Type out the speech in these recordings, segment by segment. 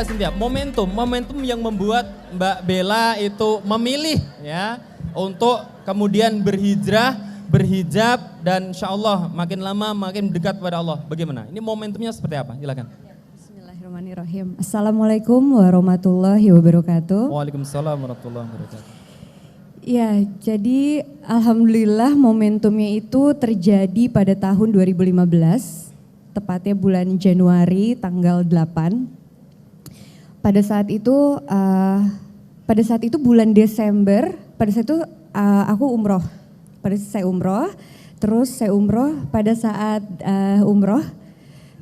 Cynthia, momentum yang membuat Mbak Bella itu memilih ya untuk kemudian berhijrah, berhijab dan insya Allah makin lama makin dekat pada Allah. Bagaimana? Ini momentumnya seperti apa? Silakan. Bismillahirrahmanirrahim. Assalamualaikum warahmatullahi wabarakatuh. Waalaikumsalam warahmatullahi wabarakatuh. Ya, jadi alhamdulillah momentumnya itu terjadi pada tahun 2015, tepatnya bulan Januari tanggal 8. Pada saat itu bulan Desember, pada saat itu aku umroh. Saya umroh pada saat umroh,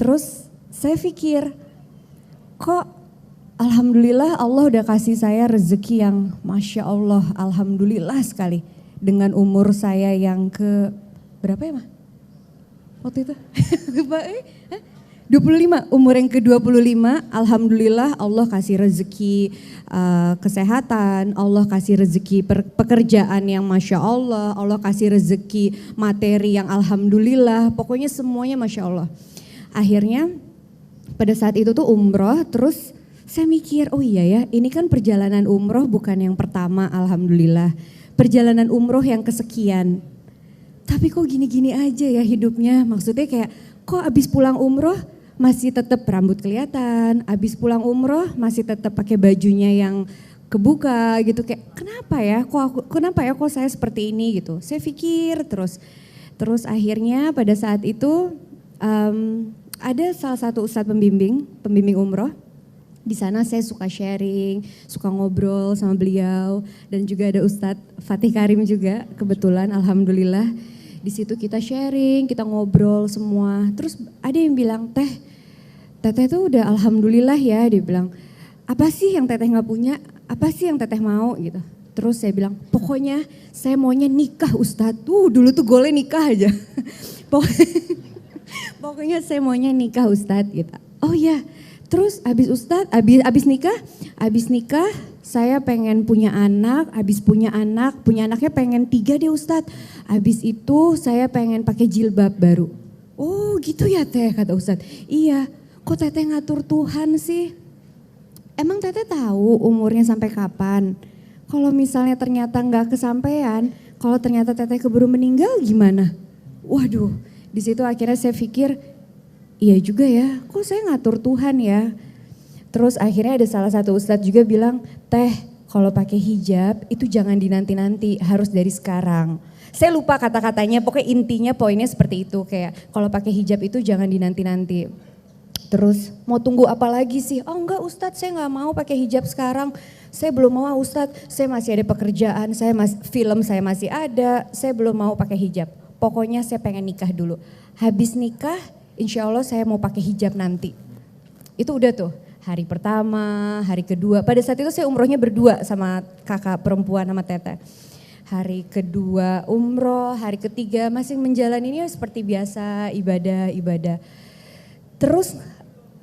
terus saya pikir kok alhamdulillah Allah udah kasih saya rezeki yang Masya Allah, alhamdulillah sekali. Dengan umur saya yang ke berapa ya Mah? Waktu itu? 25, umur yang ke-25, alhamdulillah Allah kasih rezeki kesehatan, Allah kasih rezeki pekerjaan yang Masya Allah, Allah kasih rezeki materi yang alhamdulillah, pokoknya semuanya Masya Allah. Akhirnya pada saat itu tuh umroh, terus saya mikir, oh iya ya, ini kan perjalanan umroh bukan yang pertama alhamdulillah, perjalanan umroh yang kesekian. Tapi kok gini-gini aja ya hidupnya, maksudnya kayak kok abis pulang umroh masih tetap rambut kelihatan, abis pulang umroh masih tetap pakai bajunya yang kebuka gitu, kayak kenapa ya kok saya seperti ini gitu. Saya pikir terus akhirnya pada saat itu ada salah satu ustadz pembimbing umroh. Di sana saya suka sharing, suka ngobrol sama beliau dan juga ada Ustadz Fatih Karim juga kebetulan alhamdulillah. Di situ kita sharing, kita ngobrol semua. Terus ada yang bilang, Teteh tuh udah alhamdulillah ya, dia bilang. Apa sih yang Teteh gak punya? Apa sih yang Teteh mau gitu. Terus saya bilang, pokoknya saya maunya nikah Ustadz. Dulu tuh goalnya nikah aja. Pokoknya saya maunya nikah Ustadz gitu. Oh ya, terus abis nikah saya pengen punya anak, punya anaknya pengen 3 deh Ustadz. Abis itu saya pengen pakai jilbab baru. Oh gitu ya Teh, kata Ustadz. Iya, kok Teteh ngatur Tuhan sih? Emang Teteh tahu umurnya sampai kapan? Kalau misalnya ternyata nggak kesampaian, kalau ternyata Teteh keburu meninggal gimana? Waduh, di situ akhirnya saya pikir, iya juga ya, kok saya ngatur Tuhan ya? Terus akhirnya ada salah satu ustadz juga bilang, Teh kalau pakai hijab itu jangan dinanti-nanti, harus dari sekarang. Saya lupa kata-katanya, pokoknya intinya poinnya seperti itu, kayak kalau pakai hijab itu jangan dinanti-nanti. Terus mau tunggu apa lagi sih? Oh enggak Ustadz, saya nggak mau pakai hijab sekarang. Saya belum mau Ustadz, saya masih ada pekerjaan, film saya masih ada, saya belum mau pakai hijab. Pokoknya saya pengen nikah dulu. Habis nikah, insya Allah saya mau pakai hijab nanti. Itu udah tuh. Hari pertama, hari kedua, pada saat itu saya umrohnya berdua sama kakak perempuan sama Teteh. Hari kedua umroh, hari ketiga masih menjalaninya seperti biasa, ibadah. Terus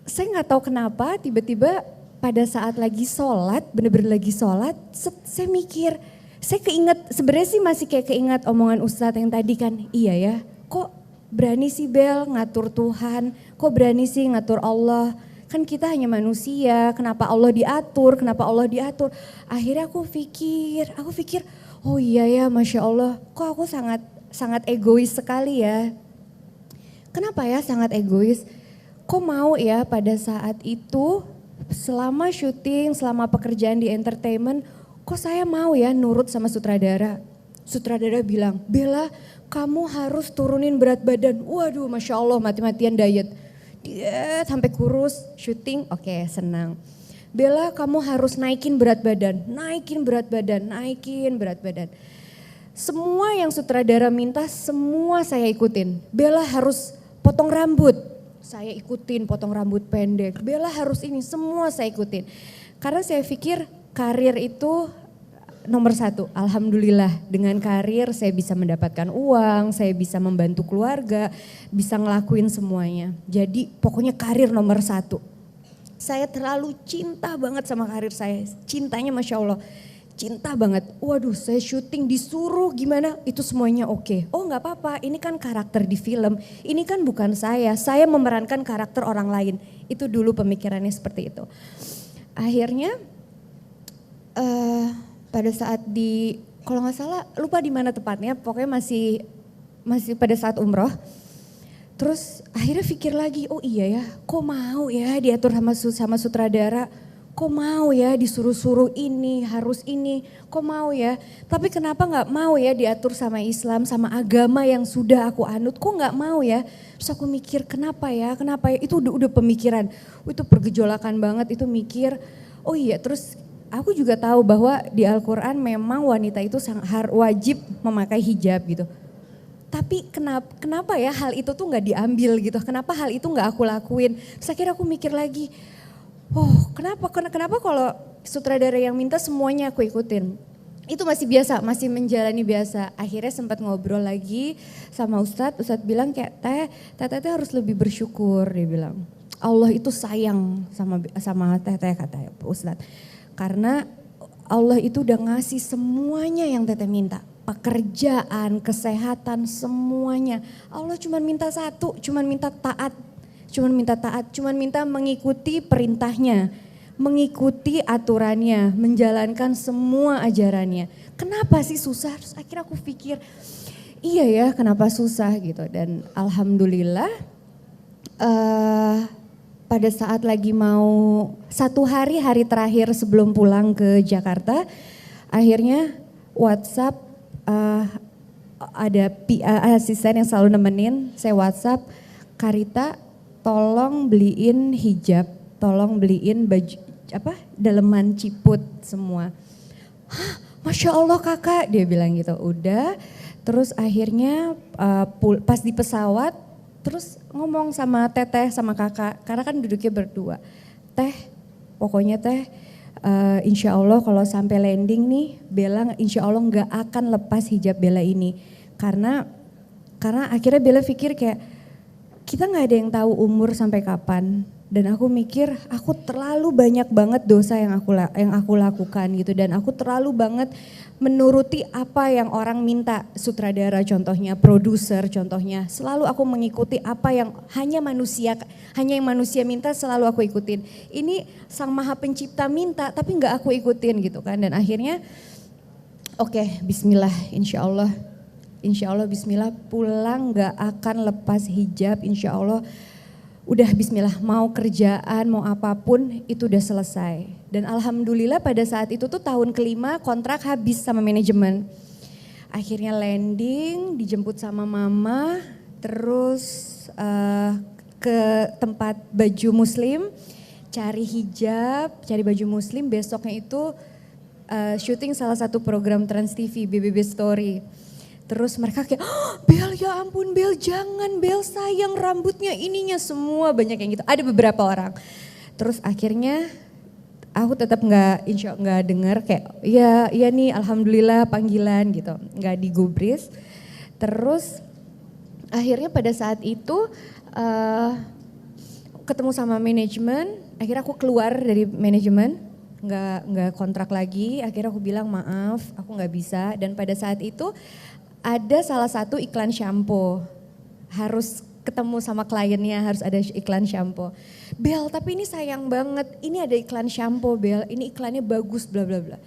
saya nggak tahu kenapa tiba-tiba pada saat lagi sholat, bener-bener lagi sholat, saya mikir, saya keinget, sebenarnya sih masih kayak keinget omongan Ustadz yang tadi kan, iya ya, kok berani sih Bel ngatur Tuhan, kok berani sih ngatur Allah. Kan kita hanya manusia, kenapa Allah diatur. Akhirnya aku pikir, oh iya ya Masya Allah, kok aku sangat egois sekali ya. Kenapa ya sangat egois? Kok mau ya pada saat itu, selama syuting, selama pekerjaan di entertainment, kok saya mau ya nurut sama sutradara. Sutradara bilang, Bella kamu harus turunin berat badan. Waduh Masya Allah mati-matian diet sampai kurus, syuting, oke, senang. Bella kamu harus naikin berat badan. Semua yang sutradara minta, semua saya ikutin. Bella harus potong rambut, saya ikutin potong rambut pendek. Bella harus ini, semua saya ikutin. Karena saya pikir karir itu nomor 1, alhamdulillah dengan karir saya bisa mendapatkan uang, saya bisa membantu keluarga, bisa ngelakuin semuanya. Jadi pokoknya karir nomor 1. Saya terlalu cinta banget sama karir saya, cintanya Masya Allah. cinta banget. Waduh, saya syuting disuruh gimana, itu semuanya oke. Oh nggak apa-apa, ini kan karakter di film, ini kan bukan saya memerankan karakter orang lain. Itu dulu pemikirannya seperti itu. Akhirnya pada saat kalau nggak salah lupa di mana tepatnya, pokoknya masih pada saat umroh. Terus akhirnya pikir lagi, oh iya ya, kok mau ya diatur sama sutradara. Kok mau ya disuruh-suruh ini, harus ini, kok mau ya. Tapi kenapa gak mau ya diatur sama Islam, sama agama yang sudah aku anut, kok gak mau ya. Terus aku mikir kenapa ya, itu udah pemikiran. Itu pergejolakan banget, itu mikir, oh iya terus aku juga tahu bahwa di Al-Quran memang wanita itu wajib memakai hijab gitu. Tapi kenapa ya hal itu tuh gak diambil gitu, kenapa hal itu gak aku lakuin. Terus akhirnya aku mikir lagi, oh kenapa kalau sutradara yang minta semuanya aku ikutin. Itu masih biasa, masih menjalani biasa. Akhirnya sempat ngobrol lagi sama Ustadz bilang kayak Teteh harus lebih bersyukur, dia bilang. Allah itu sayang sama Teteh, kata Ustadz. Karena Allah itu udah ngasih semuanya yang Teteh minta. Pekerjaan, kesehatan, semuanya. Allah cuma minta satu, cuma minta taat, cuma minta mengikuti perintahnya, mengikuti aturannya, menjalankan semua ajarannya. Kenapa sih susah? Terus akhirnya aku pikir, iya ya kenapa susah gitu. Dan alhamdulillah pada saat lagi mau hari terakhir sebelum pulang ke Jakarta, akhirnya WhatsApp ada asisten yang selalu nemenin, saya WhatsApp, Karita tolong beliin hijab, tolong beliin baju daleman ciput semua. Hah, Masya Allah kakak, dia bilang gitu. Udah, terus akhirnya pas di pesawat, terus ngomong sama Teteh sama kakak, karena kan duduknya berdua. Pokoknya insya Allah kalau sampai landing nih, Bella insya Allah nggak akan lepas hijab Bella ini. Karena akhirnya Bella pikir kayak, kita gak ada yang tahu umur sampai kapan, dan aku mikir aku terlalu banyak banget dosa yang aku lakukan gitu, dan aku terlalu banget menuruti apa yang orang minta, sutradara contohnya, produser contohnya, selalu aku mengikuti apa yang hanya yang manusia minta selalu aku ikutin. Ini Sang Maha Pencipta minta tapi gak aku ikutin gitu kan, dan akhirnya oke, bismillah Insya Allah bismillah pulang gak akan lepas hijab, insya Allah udah bismillah, mau kerjaan mau apapun itu udah selesai. Dan alhamdulillah pada saat itu tuh tahun kelima kontrak habis sama manajemen. Akhirnya landing, dijemput sama mama, terus ke tempat baju muslim, cari hijab, cari baju muslim, besoknya itu syuting salah satu program Trans TV, BBB Story. Terus mereka kayak, oh, Bel ya ampun Bel, jangan Bel, sayang rambutnya ininya, semua banyak yang gitu. Ada beberapa orang. Terus akhirnya aku tetap nggak dengar kayak ya nih alhamdulillah panggilan gitu, nggak digubris. Terus akhirnya pada saat itu ketemu sama manajemen, akhirnya aku keluar dari manajemen, nggak kontrak lagi. Akhirnya aku bilang maaf, aku nggak bisa. Dan pada saat itu ada salah satu iklan shampoo, harus ketemu sama kliennya, harus ada iklan shampoo. Bel, tapi ini sayang banget, ini ada iklan shampoo Bel, ini iklannya bagus bla bla bla.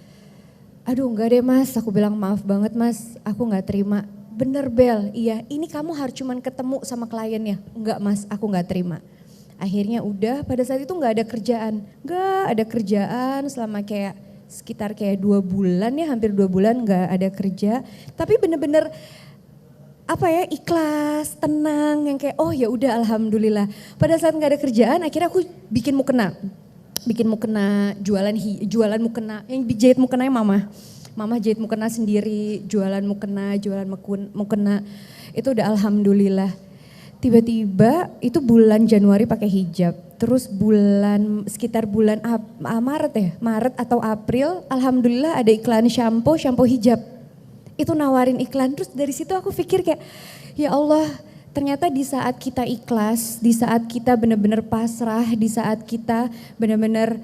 Aduh enggak deh mas, aku bilang maaf banget mas, aku gak terima. Bener Bel, iya ini kamu harus cuman ketemu sama kliennya. Enggak mas, aku gak terima. Akhirnya udah, pada saat itu gak ada kerjaan. Gak ada kerjaan selama sekitar 2 bulan ya, hampir 2 bulan gak ada kerja. Tapi bener-bener ikhlas, tenang, yang kayak oh ya udah alhamdulillah. Pada saat nggak ada kerjaan, akhirnya aku bikin mukena, jualan mukena, yang jahit mukenanya mama jahit mukena sendiri, jualan mukena, itu udah alhamdulillah. Tiba-tiba itu bulan Januari pakai hijab, terus sekitar bulan Maret atau April, alhamdulillah ada iklan shampoo hijab. Itu nawarin iklan, terus dari situ aku pikir kayak ya Allah, ternyata di saat kita ikhlas, di saat kita benar-benar pasrah, di saat kita benar-benar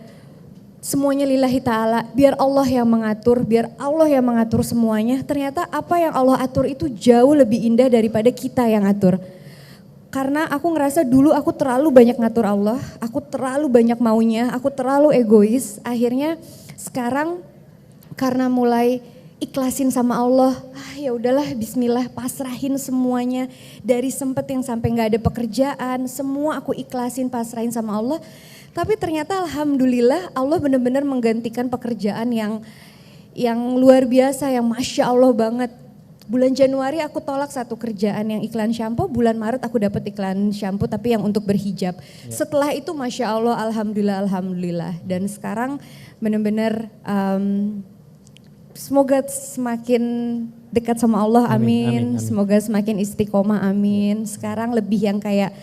semuanya lillahi ta'ala, biar Allah yang mengatur, biar Allah yang mengatur semuanya. Ternyata apa yang Allah atur itu jauh lebih indah daripada kita yang atur. Karena aku ngerasa dulu aku terlalu banyak ngatur Allah, aku terlalu banyak maunya, aku terlalu egois. Akhirnya sekarang karena mulai ikhlasin sama Allah, ya udahlah bismillah, pasrahin semuanya. Dari sempet yang sampai gak ada pekerjaan, semua aku ikhlasin, pasrahin sama Allah. Tapi ternyata alhamdulillah Allah benar-benar menggantikan pekerjaan yang luar biasa, yang Masya Allah banget. Bulan Januari aku tolak satu kerjaan yang iklan shampoo, bulan Maret aku dapat iklan shampoo tapi yang untuk berhijab. Setelah itu Masya Allah alhamdulillah. Dan sekarang benar-benar semoga semakin dekat sama Allah, amin. Semoga semakin istiqomah, amin. Sekarang lebih yang kayak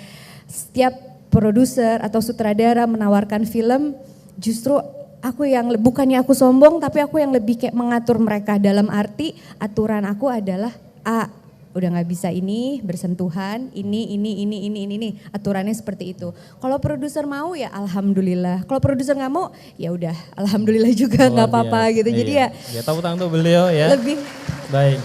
setiap produser atau sutradara menawarkan film, justru aku yang, bukannya aku sombong, tapi aku yang lebih kayak mengatur mereka. Dalam arti aturan aku adalah udah gak bisa ini, bersentuhan, ini. Aturannya seperti itu. Kalau produser mau ya alhamdulillah. Kalau produser gak mau ya udah alhamdulillah juga, gak apa-apa gitu. Jadi ya tepuk tangan untuk beliau ya. lebih baik.